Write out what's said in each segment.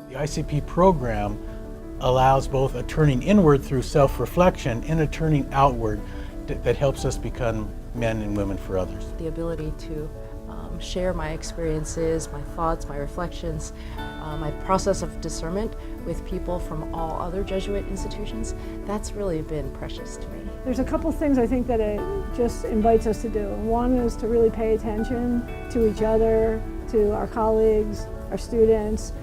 The ICP program allows both a turning inward through self-reflection and a turning outward that helps us become men and women for others. The ability to share my experiences, my thoughts, my reflections, my process of discernment with people from all other Jesuit institutions, that's really been precious to me. There's a couple things I think that it just invites us to do. One is to really pay attention to each other, to our colleagues, our students,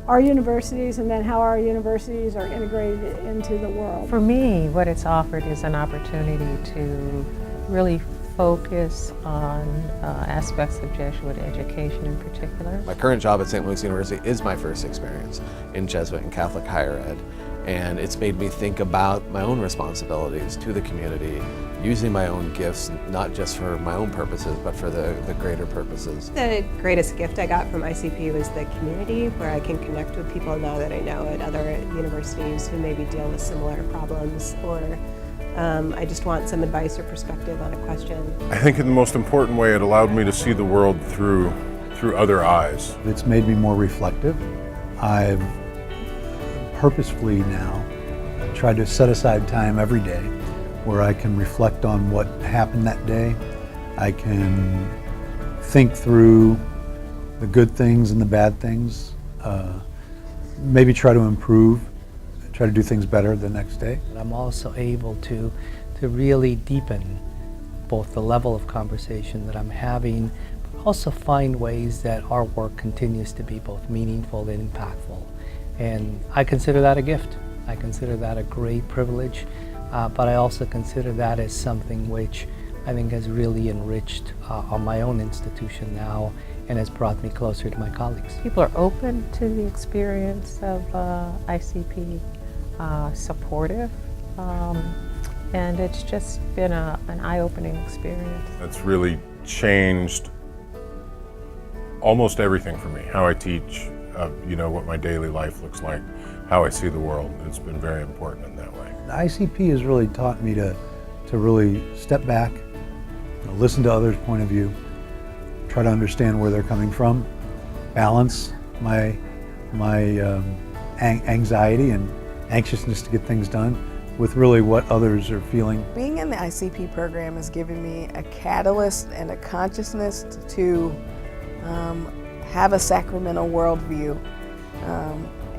our universities, and then how our universities are integrated into the world. For me, what it's offered is an opportunity to really focus on aspects of Jesuit education in particular. My current job at St. Louis University is my first experience in Jesuit and Catholic higher ed, and it's made me think about my own responsibilities to the community, using my own gifts, not just for my own purposes, but for the greater purposes. The greatest gift I got from ICP was the community, where I can connect with people now that I know at other universities who maybe deal with similar problems, or I just want some advice or perspective on a question. I think in the most important way, it allowed me to see the world through other eyes. It's made me more reflective. I've purposefully now tried to set aside time every day where I can reflect on what happened that day. I can think through the good things and the bad things, maybe try to improve, try to do things better the next day. I'm also able to really deepen both the level of conversation that I'm having, but also find ways that our work continues to be both meaningful and impactful. And I consider that a gift. I consider that a great privilege, but I also consider that as something which I think has really enriched on my own institution now and has brought me closer to my colleagues. People are open to the experience of ICP, supportive, and it's just been an eye-opening experience. It's really changed almost everything for me, how I teach, what my daily life looks like, how I see the world. It's been very important in that way. The ICP has really taught me to really step back, listen to others' point of view, try to understand where they're coming from, balance my anxiety and anxiousness to get things done with really what others are feeling. Being in the ICP program has given me a catalyst and a consciousness to have a sacramental worldview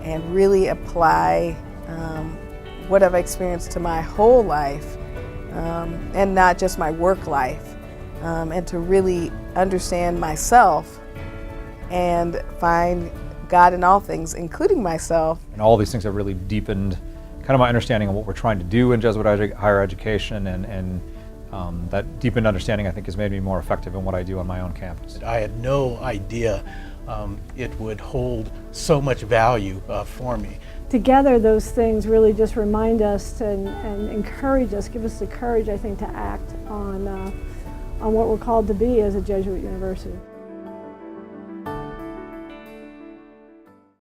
and really apply what I've experienced to my whole life and not just my work life, and to really understand myself and find God in all things, including myself. And all these things have really deepened kind of my understanding of what we're trying to do in Jesuit higher education, and that deepened understanding, I think, has made me more effective in what I do on my own campus. I had no idea it would hold so much value for me. Together, those things really just remind us and encourage us, give us the courage, I think, to act on what we're called to be as a Jesuit university.